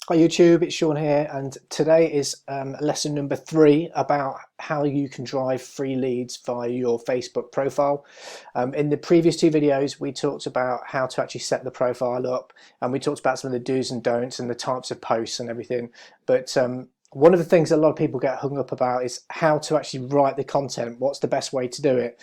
Hi YouTube, it's Sean here, and today is lesson number 3 about how you can drive free leads via your Facebook profile. In the previous 2 videos we talked about how to actually set the profile up, and we talked about some of the do's and don'ts and the types of posts and everything, but one of the things a lot of people get hung up about is how to actually write the content. What's the best way to do it?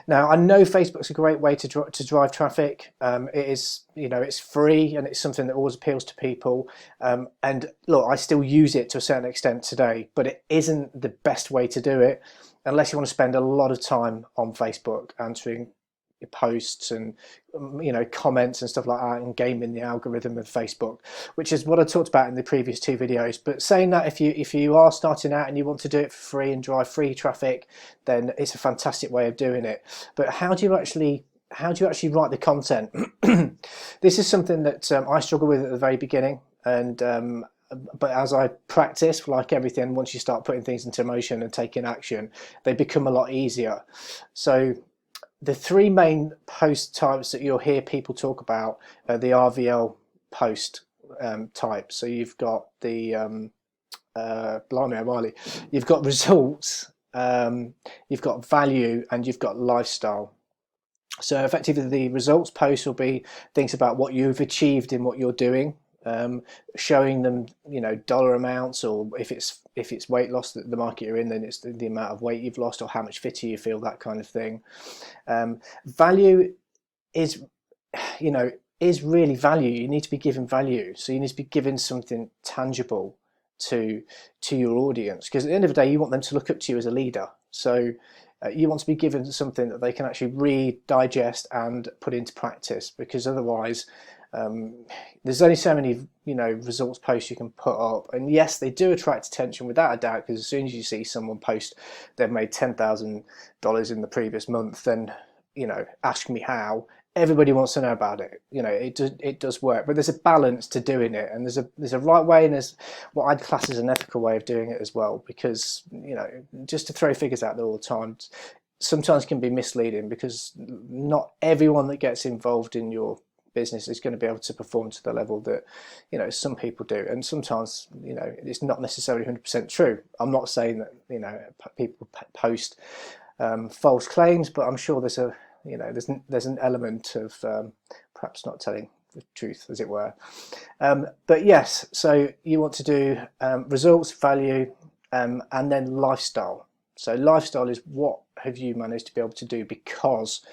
Now, I know Facebook's a great way to drive traffic. It is, it's free and it's something that always appeals to people. And look, I still use it to a certain extent today, but it isn't the best way to do it unless you want to spend a lot of time on Facebook answering posts and comments and stuff like that, and gaming the algorithm of Facebook, which is what I talked about in the previous 2 videos. But saying that, if you are starting out and you want to do it for free and drive free traffic, then it's a fantastic way of doing it. But how do you actually write the content? This is something that I struggled with at the very beginning, and but as I practice, like everything, once you start putting things into motion and taking action, they become a lot easier. So the 3 main post types that you'll hear people talk about are the RVL post type. So you've got the blimey O'Reilly, you've got results, you've got value, and you've got lifestyle. So effectively the results post will be things about what you've achieved in what you're doing, showing them dollar amounts, or if it's weight loss, that the market you're in, then it's the amount of weight you've lost or how much fitter you feel, that kind of thing. Value is is really value. You need to be given value, so you need to be given something tangible to your audience, because at the end of the day you want them to look up to you as a leader. So you want to be given something that they can actually read, digest and put into practice, because otherwise there's only so many results posts you can put up. And yes, they do attract attention without a doubt, because as soon as you see someone post they've made $10,000 in the previous month, then ask me how. Everybody wants to know about it. It does work, but there's a balance to doing it, and there's a right way, and there's what I'd class as an ethical way of doing it as well, because just to throw figures out there all the time sometimes can be misleading, because not everyone that gets involved in your business is going to be able to perform to the level that some people do, and sometimes it's not necessarily 100% true. I'm not saying that people post false claims, but I'm sure there's a there's an element of perhaps not telling the truth, as it were. But yes, so you want to do results, value, and then lifestyle. So lifestyle is what have you managed to be able to do because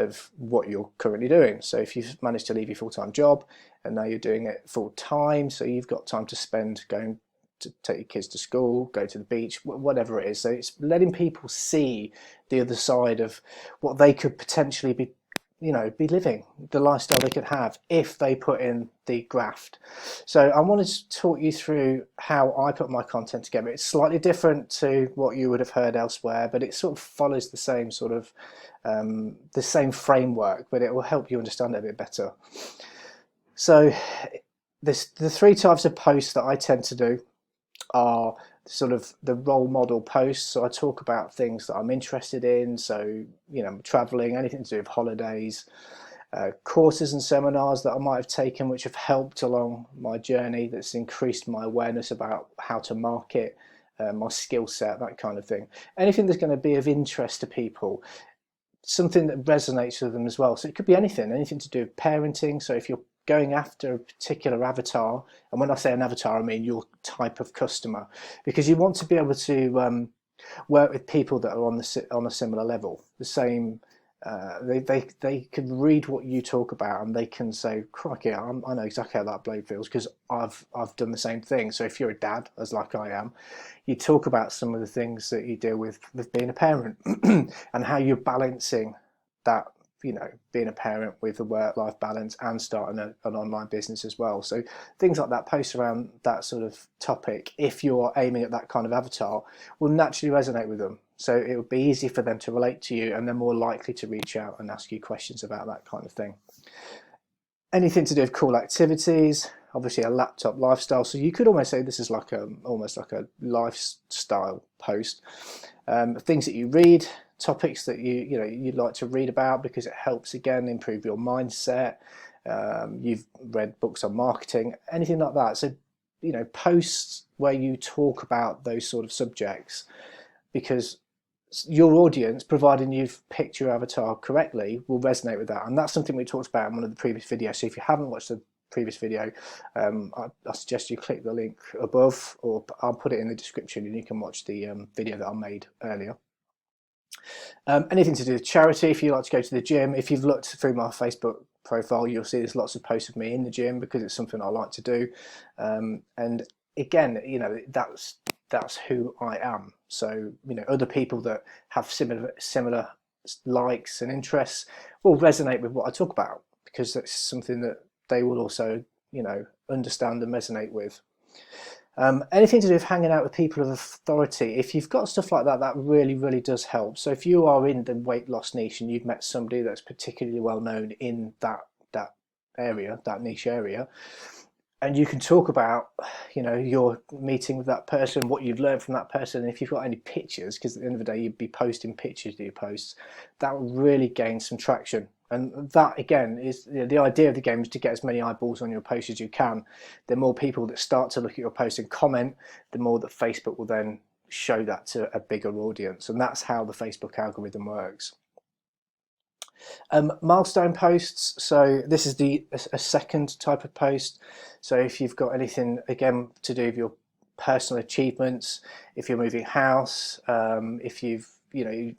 of what you're currently doing. So if you've managed to leave your full-time job and now you're doing it full-time, so you've got time to spend going to take your kids to school, go to the beach, whatever it is. So it's letting people see the other side of what they could potentially be living, the lifestyle they could have if they put in the graft. So I wanted to talk you through how I put my content together. It's slightly different to what you would have heard elsewhere, but it sort of follows the same sort of the same framework, but it will help you understand it a bit better. So the 3 types of posts that I tend to do are sort of the role model posts. So I talk about things that I'm interested in, so traveling, anything to do with holidays, courses and seminars that I might have taken which have helped along my journey, that's increased my awareness about how to market, my skill set, that kind of thing. Anything that's going to be of interest to people, something that resonates with them as well. So it could be anything to do with parenting. So if you're going after a particular avatar, and when I say an avatar I mean your type of customer, because you want to be able to work with people that are on a similar level, the same. They can read what you talk about and they can say, crikey, I know exactly how that blade feels, because I've done the same thing. So if you're a dad, as like I am, you talk about some of the things that you deal with being a parent and how you're balancing that, being a parent with a work-life balance and starting an online business as well. So things like that, post around that sort of topic, if you're aiming at that kind of avatar, will naturally resonate with them. So it would be easy for them to relate to you, and they're more likely to reach out and ask you questions about that kind of thing. Anything to do with cool activities, obviously a laptop lifestyle. So you could almost say this is like almost like a lifestyle post. Things that you read, topics that you'd like to read about, because it helps again improve your mindset, you've read books on marketing, anything like that. So, you know, posts where you talk about those sort of subjects, because your audience, providing you've picked your avatar correctly, will resonate with that. And that's something we talked about in one of the previous videos. So if you haven't watched the previous video, I suggest you click the link above, or I'll put it in the description, and you can watch the video that I made earlier. Anything to do with charity, if you like to go to the gym, if you've looked through my Facebook profile, you'll see there's lots of posts of me in the gym because it's something I like to do. And again, you know, that's who I am. So, you know, other people that have similar likes and interests will resonate with what I talk about, because that's something that they will also, you know, understand and resonate with. Anything to do with hanging out with people of authority, if you've got stuff like that, that really does help. So if you are in the weight loss niche and you've met somebody that's particularly well known in that area, that niche area, and you can talk about, you know, your meeting with that person, what you've learned from that person, and if you've got any pictures, because at the end of the day you'd be posting pictures to your posts, that will really gain some traction. And that, again, is, you know, the idea of the game is to get as many eyeballs on your post as you can. The more people that start to look at your post and comment, the more that Facebook will then show that to a bigger audience. And that's how the Facebook algorithm works. Milestone posts, so this is a second type of post. So if you've got anything, again, to do with your personal achievements, if you're moving house, if you've, you know,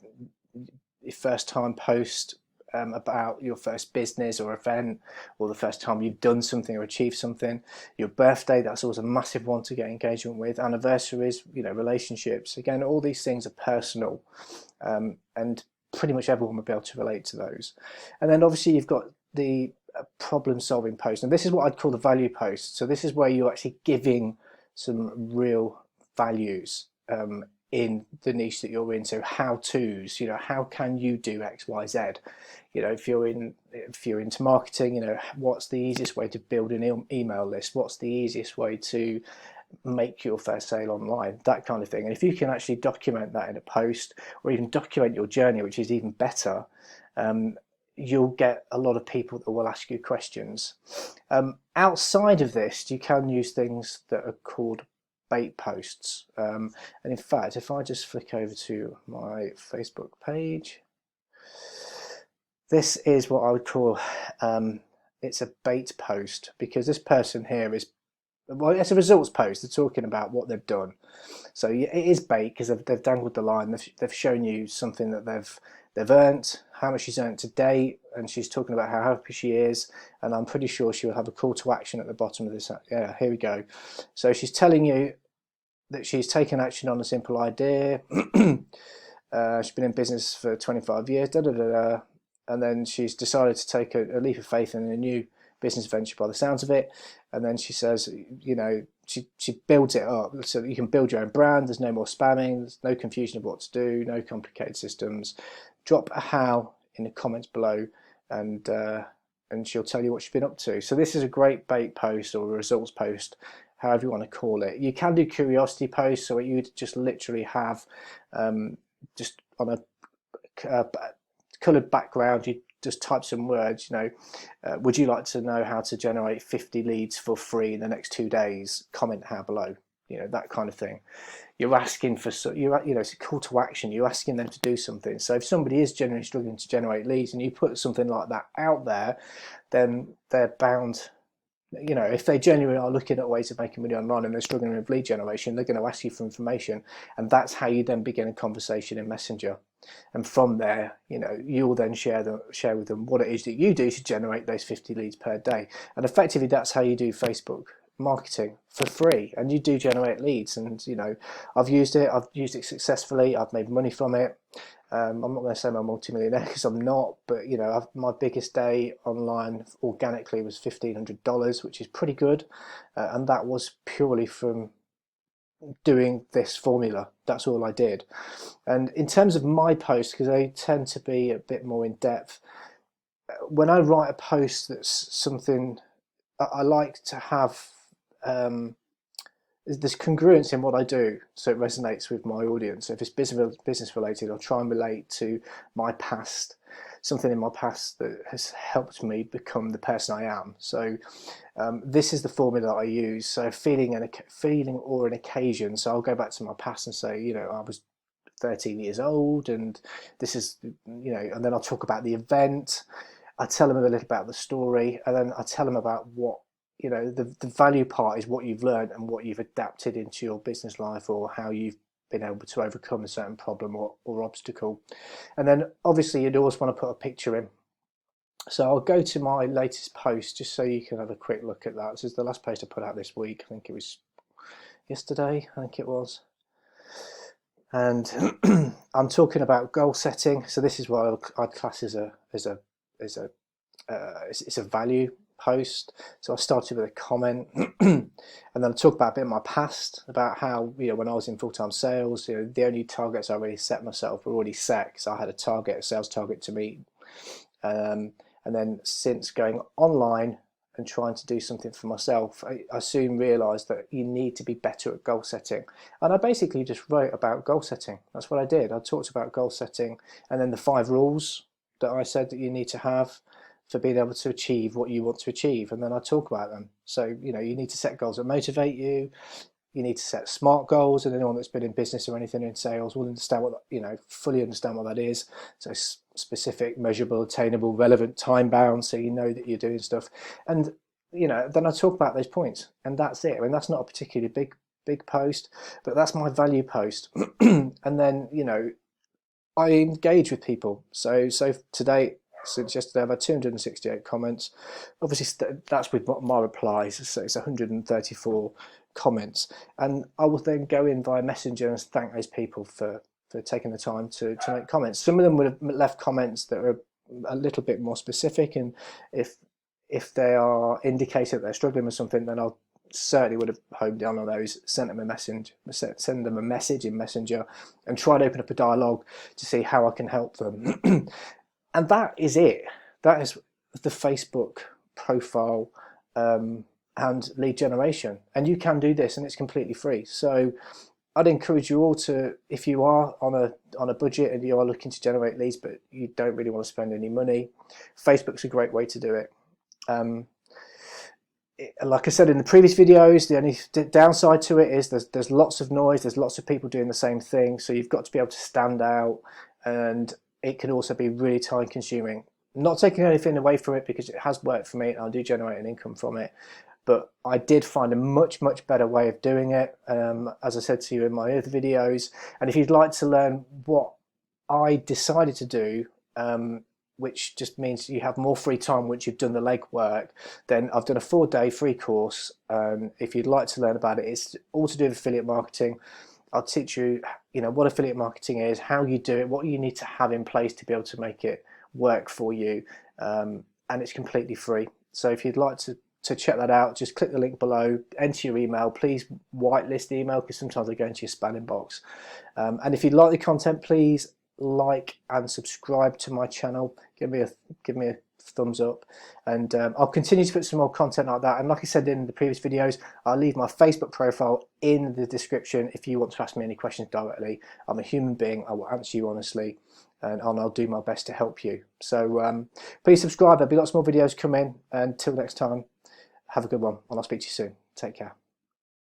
your first time post about your first business or event, or the first time you've done something or achieved something. Your birthday, that's always a massive one to get engagement with. Anniversaries, you know, relationships. Again, all these things are personal, and pretty much everyone will be able to relate to those. And then obviously you've got the problem solving post, and this is what I'd call the value post. So this is where you're actually giving some real values in the niche that you're in. So how to's, you know, how can you do X, Y, Z? You know, if you're into marketing, you know, what's the easiest way to build an email list? What's the easiest way to make your first sale online? That kind of thing. And if you can actually document that in a post, or even document your journey, which is even better, you'll get a lot of people that will ask you questions. Outside of this, you can use things that are called bait posts, and in fact, if I just flick over to my Facebook page, this is what I would call it's a bait post, because this person here is, well, it's a results post. They're talking about what they've done. So it is bait because they've dangled the line. They've shown you something that they've earned, how much she's earned to date, and she's talking about how happy she is. And I'm pretty sure she will have a call to action at the bottom of this. Yeah, here we go. So she's telling you that she's taken action on a simple idea. She's been in business for 25 years, and then she's decided to take a leap of faith in a new business venture by the sounds of it. And then she says, you know, she builds it up so that you can build your own brand. There's no more spamming, there's no confusion of what to do, no complicated systems. Drop a how in the comments below, and she'll tell you what she's been up to. So this is a great bait post, or a results post, however you want to call it. You can do curiosity posts, so you'd just literally have just on a coloured background, you just type some words, you know, would you like to know how to generate 50 leads for free in the next 2 days? Comment how below, you know, that kind of thing. You're asking for, you know, it's a call to action. You're asking them to do something. So if somebody is generally struggling to generate leads and you put something like that out there, then they're bound, you know, if they genuinely are looking at ways of making money online and they're struggling with lead generation, they're going to ask you for information, and that's how you then begin a conversation in Messenger. And from there, you know, you'll then share with them what it is that you do to generate those 50 leads per day. And effectively, that's how you do Facebook marketing for free, and you do generate leads. And you know, I've used it successfully. I've made money from it. I'm not going to say I'm a multi-millionaire because I'm not, but you know, my biggest day online organically was $1,500, which is pretty good, and that was purely from doing this formula. That's all I did. And in terms of my posts, because they tend to be a bit more in depth, when I write a post that's something I like to have, there's congruence in what I do, so it resonates with my audience. So if it's business related, I'll try and relate to my past, something in my past that has helped me become the person I am. So this is the formula that I use. So feeling or an occasion. So I'll go back to my past and say, you know, I was 13 years old, and this is, you know, and then I'll talk about the event. I tell them a little about the story, and then I tell them about what, you know, the value part is what you've learned and what you've adapted into your business life, or how you've been able to overcome a certain problem or obstacle. And then obviously you'd always want to put a picture in. So I'll go to my latest post just so you can have a quick look at that. This is the last post I put out this week. I think it was yesterday, I think it was. And I'm talking about goal setting. So this is what I'd class as it's a value post. So I started with a comment, and then I talk about a bit of my past, about how, you know, when I was in full-time sales, you know, the only targets I really set myself were already set, because I had a sales target to meet. And then since going online and trying to do something for myself, I soon realised that you need to be better at goal setting. And I basically just wrote about goal setting. That's what I did. I talked about goal setting, and then the 5 rules that I said that you need to have for being able to achieve what you want to achieve, and then I talk about them. So, you know, you need to set goals that motivate you. You need to set SMART goals, and anyone that's been in business or anything in sales will understand what, you know, fully understand what that is. So specific, measurable, attainable, relevant, time bound, so you know that you're doing stuff. And, you know, then I talk about those points, and that's it. I mean, that's not a particularly big post, but that's my value post. And then, you know, I engage with people. So today, since yesterday, I've had 268 comments. Obviously, that's with my replies, so it's 134 comments. And I will then go in via Messenger and thank those people for taking the time to make comments. Some of them would have left comments that are a little bit more specific, and if they are indicating that they're struggling with something, then I'll certainly would have honed down on those, send them a message in Messenger, and try to open up a dialogue to see how I can help them. And that is it. That is the Facebook profile and lead generation. And you can do this, and it's completely free. So I'd encourage you all to, if you are on a budget and you are looking to generate leads, but you don't really want to spend any money, Facebook's a great way to do it. Like I said in the previous videos, the only downside to it is there's lots of noise, there's lots of people doing the same thing, so you've got to be able to stand out, and it can also be really time consuming. Not taking anything away from it, because it has worked for me and I do generate an income from it, but I did find a much better way of doing it, as I said to you in my other videos. And if you'd like to learn what I decided to do, which just means you have more free time once you've done the legwork, then I've done a 4-day free course. If you'd like to learn about it, it's all to do with affiliate marketing. I'll teach you, you know, what affiliate marketing is, how you do it, what you need to have in place to be able to make it work for you, and it's completely free. So if you'd like to check that out, just click the link below, enter your email. Please whitelist the email, because sometimes they go into your spam inbox. And if you like the content, please like and subscribe to my channel. Give me a thumbs up, and I'll continue to put some more content like that. And like I said in the previous videos, I'll leave my Facebook profile in the description if you want to ask me any questions directly. I'm a human being, I will answer you honestly, and I'll do my best to help you. So please subscribe, there'll be lots more videos coming. Until next time, have a good one, and I'll speak to you soon. Take care.